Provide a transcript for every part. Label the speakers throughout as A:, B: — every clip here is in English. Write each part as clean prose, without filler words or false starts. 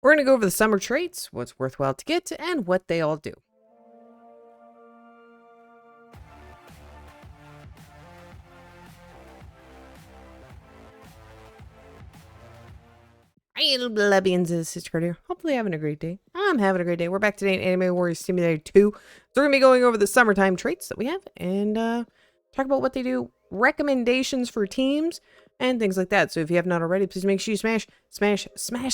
A: We're going to go over the summer traits, what's worthwhile to get, and what they all do. Hey, little Blebbians, this is Sister here. Hopefully having a great day. I'm having a great day. We're back today in Anime Warriors Simulator 2. So we're going to be going over the summertime traits that we have and talk about what they do, recommendations for teams, and things like that. So if you have not already, please make sure you smash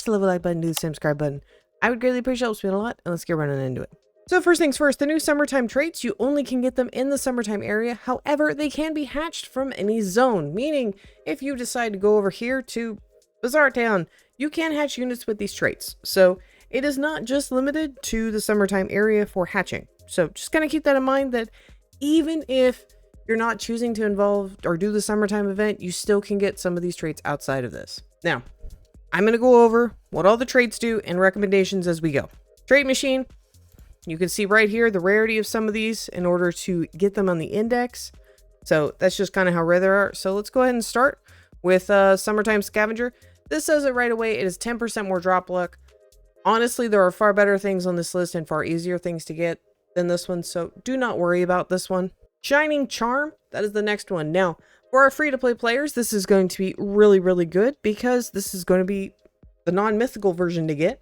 A: the level like button, do the subscribe button. I would greatly appreciate it. Helps me a lot. And let's get running into it. So first things first, the new summertime traits, you only can get them in the summertime area. However, they can be hatched from any zone, meaning if you decide to go over here to Bazaar Town, you can hatch units with these traits. So it is not just limited to the summertime area for hatching. So just kind of keep that in mind, that even if you're not choosing to involve or do the summertime event, you still can get some of these traits outside of this. Now, I'm going to go over what all the traits do and recommendations as we go. Trait machine, you can see right here the rarity of some of these in order to get them on the index. So that's just kind of how rare they are. So let's go ahead and start with Summertime Scavenger. This says it right away. It is 10% more drop luck. Honestly, there are far better things on this list and far easier things to get than this one, so do not worry about this one. Shining Charm, that is the next one. Now, for our free-to-play players, this is going to be really, really good because this is going to be the non-mythical version to get.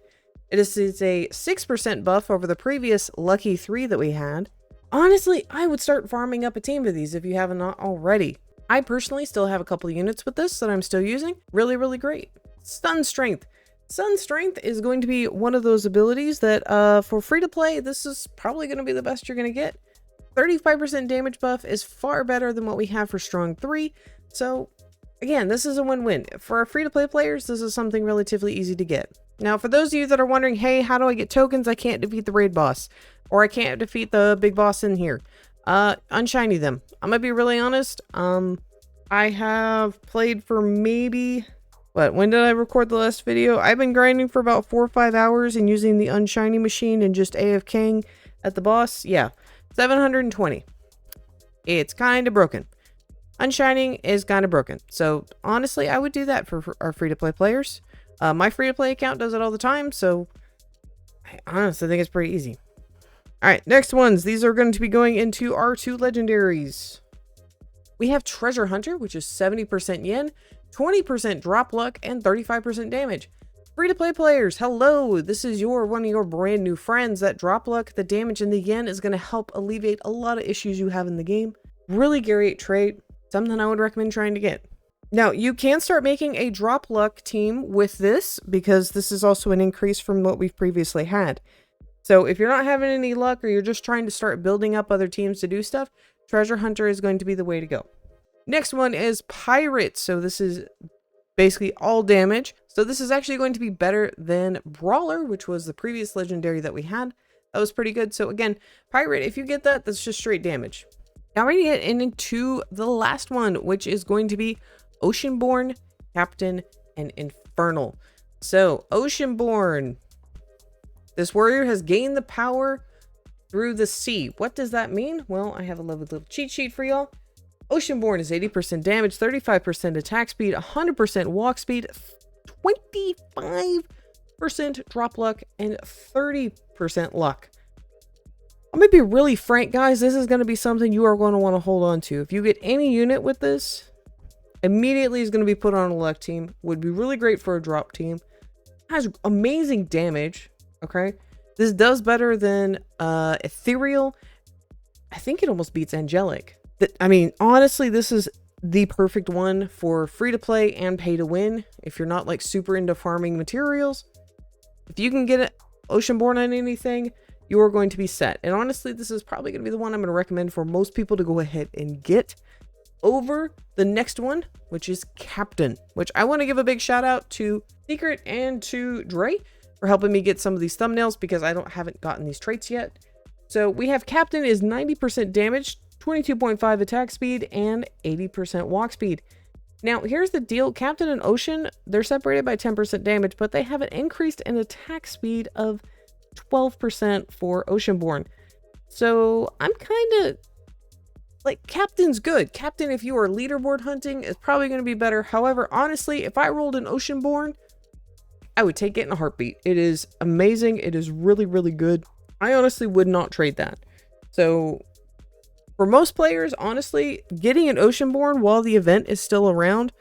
A: It is a 6% buff over the previous Lucky 3 that we had. Honestly, I would start farming up a team of these if you haven't already. I personally still have a couple of units with this that I'm still using. Really, really great. Stun Strength. Stun Strength is going to be one of those abilities that for free to play, this is probably going to be the best you're going to get. 35% damage buff is far better than what we have for Strong 3. So again, this is a win-win. For our free to play players, this is something relatively easy to get. Now, for those of you that are wondering, hey, how do I get tokens? I can't defeat the raid boss, or I can't defeat the big boss in here. Unshiny them. I'm gonna be really honest. I have played for maybe, when did I record the last video? I've been grinding for about 4 or 5 hours and using the unshiny machine and just AFKing at the boss. Yeah, 720. It's kind of broken. Unshining is kind of broken. So honestly, I would do that for our free-to-play players. My free-to-play account does it all the time, so I honestly think it's pretty easy. Alright, next ones. These are going to be going into our 2 legendaries. We have Treasure Hunter, which is 70% yen, 20% drop luck, and 35% damage. Free-to-play players, hello! This is one of your brand new friends. That drop luck, the damage, and the yen is going to help alleviate a lot of issues you have in the game. Really great trait. Something I would recommend trying to get. Now, you can start making a drop luck team with this, because this is also an increase from what we've previously had. So if you're not having any luck, or you're just trying to start building up other teams to do stuff, Treasure Hunter is going to be the way to go. Next one is Pirate. So this is basically all damage. So this is actually going to be better than Brawler, which was the previous legendary that we had. That was pretty good. So again, Pirate, if you get that, that's just straight damage. Now we're going to get into the last one, which is going to be Oceanborne, Captain, and Infernal. So Oceanborne. This warrior has gained the power through the sea. What does that mean? Well, I have a little cheat sheet for y'all. Oceanborne is 80% damage, 35% attack speed, 100% walk speed, 25% drop luck, and 30% luck. I'm going to be really frank, guys. This is going to be something you are going to want to hold on to. If you get any unit with this, immediately is going to be put on a luck team. Would be really great for a drop team. Has amazing damage. Okay, this does better than Ethereal. I think it almost beats Angelic. I mean, honestly, this is the perfect one for free to play and pay to win. If you're not like super into farming materials, if you can get an Oceanborne on anything, you are going to be set. And honestly, this is probably going to be the one I'm going to recommend for most people to go ahead and get over the next one, which is Captain, which I want to give a big shout out to Secret and to Dre for helping me get some of these thumbnails, because I haven't gotten these traits yet. So we have Captain is 90% damage, 22.5 attack speed, and 80% walk speed. Now here's the deal. Captain and Ocean, they're separated by 10% damage, but they have an increased in attack speed of 12% for Oceanborne. So I'm kind of like, Captain's good. Captain, if you are leaderboard hunting, is probably going to be better. However, honestly, if I rolled an Oceanborne, I would take it in a heartbeat. It is amazing. It is really, really good. I honestly would not trade that. So for most players, honestly, getting an oceanborne while the event is still around,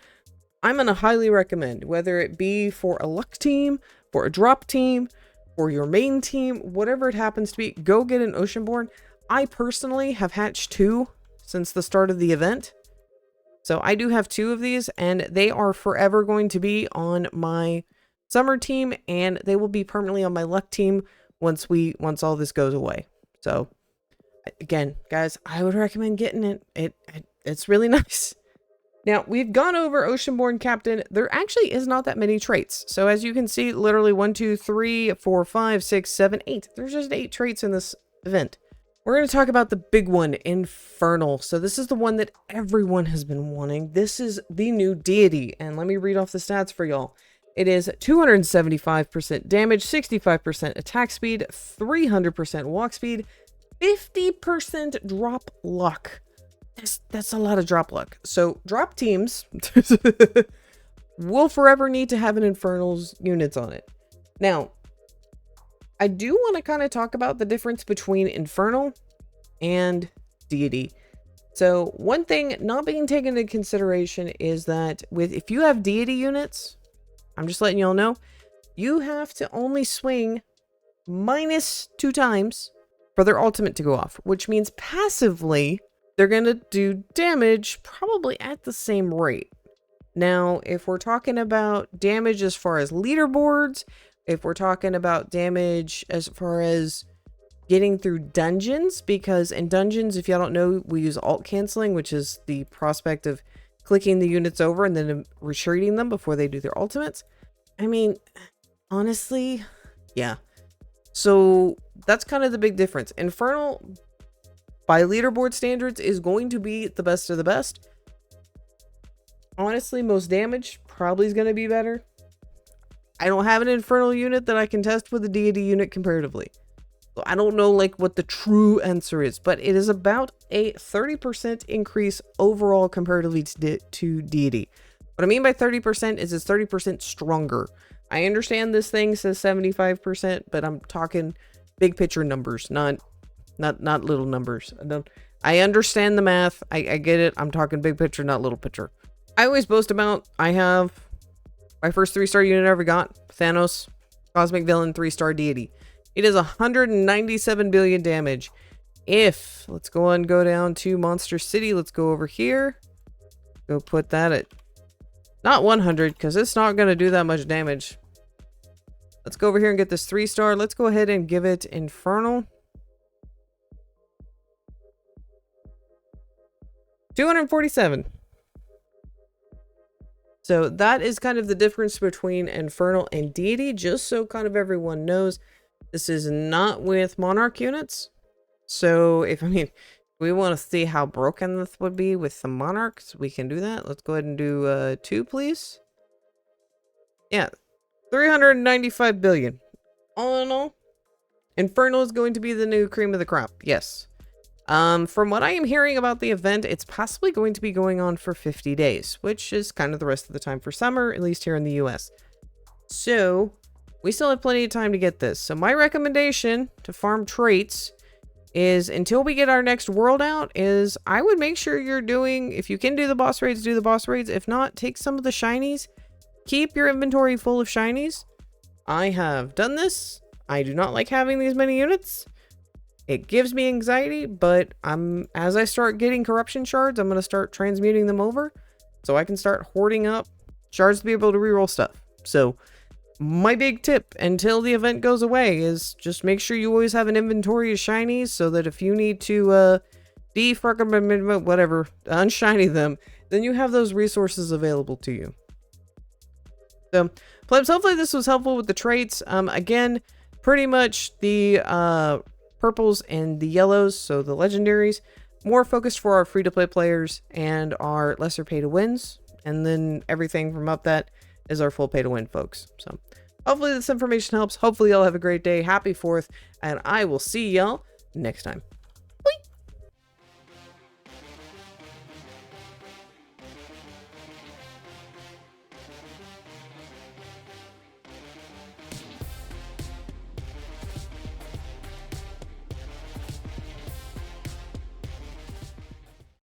A: I'm going to highly recommend, whether it be for a luck team, for a drop team, for your main team, whatever it happens to be, go get an oceanborne. I personally have hatched 2 since the start of the event. So I do have 2 of these, and they are forever going to be on my summer team, and they will be permanently on my luck team once all this goes away. So again, guys, I would recommend getting it. It's really nice. Now, we've gone over Oceanborne Captain. There actually is not that many traits. So as you can see, literally 1, 2, 3, 4, 5, 6, 7, 8. There's just 8 traits in this event. We're going to talk about the big one, Infernal. So this is the one that everyone has been wanting. This is the new Deity. And let me read off the stats for y'all. It is 275% damage, 65% attack speed, 300% walk speed, 50% drop luck. That's a lot of drop luck. So drop teams will forever need to have an Infernal's units on it. Now, I do want to kind of talk about the difference between Infernal and Deity. So one thing not being taken into consideration is that if you have Deity units, I'm just letting y'all know, you have to only swing -2 times for their ultimate to go off, which means passively they're going to do damage probably at the same rate. Now, if we're talking about damage as far as leaderboards, if we're talking about damage as far as getting through dungeons, because in dungeons, if y'all don't know, we use alt canceling, which is the prospect of clicking the units over and then retreating them before they do their ultimates. I mean, honestly, yeah. So that's kind of the big difference. Infernal, by leaderboard standards, is going to be the best of the best. Honestly, most damage probably is going to be better. I don't have an Infernal unit that I can test with a Deity unit comparatively. So I don't know like what the true answer is, but it is about a 30% increase overall comparatively to Deity. What I mean by 30% is it's 30% stronger. I understand this thing says 75%, but I'm talking big picture numbers, not little numbers. I understand the math. I get it. I'm talking big picture, not little picture. I always boast about, I have my first 3-star unit I ever got, Thanos, Cosmic Villain, 3-star Deity. It is 197 billion damage. Let's go down to Monster City. Let's go over here. Go put that at, not 100, because it's not going to do that much damage. Let's go over here and get this 3-star. Let's go ahead and give it Infernal. 247. So that is kind of the difference between Infernal and Deity, just so kind of everyone knows. This is not with Monarch units. So if we want to see how broken this would be with the Monarchs, we can do that. Let's go ahead and do 2, please. Yeah, 395 billion. All in all, Infernal is going to be the new cream of the crop. Yes. From what I am hearing about the event, it's possibly going to be going on for 50 days, which is kind of the rest of the time for summer, at least here in the US. So we still have plenty of time to get this. So my recommendation to farm traits is, until we get our next world out, is I would make sure you're doing, if you can do the boss raids, do the boss raids. If not, take some of the shinies. Keep your inventory full of shinies. I have done this. I do not like having these many units. It gives me anxiety, but as I start getting corruption shards, I'm going to start transmuting them over so I can start hoarding up shards to be able to reroll stuff. So my big tip until the event goes away is just make sure you always have an inventory of shinies, so that if you need to unshiny them, then you have those resources available to you. So plebs, hopefully this was helpful with the traits. Again, pretty much the purples and the yellows, so the legendaries, more focused for our free-to-play players and our lesser pay-to-wins, and then everything from up that is our full pay-to-win folks. So hopefully this information helps. Hopefully y'all have a great day. Happy 4th, and I will see y'all next time.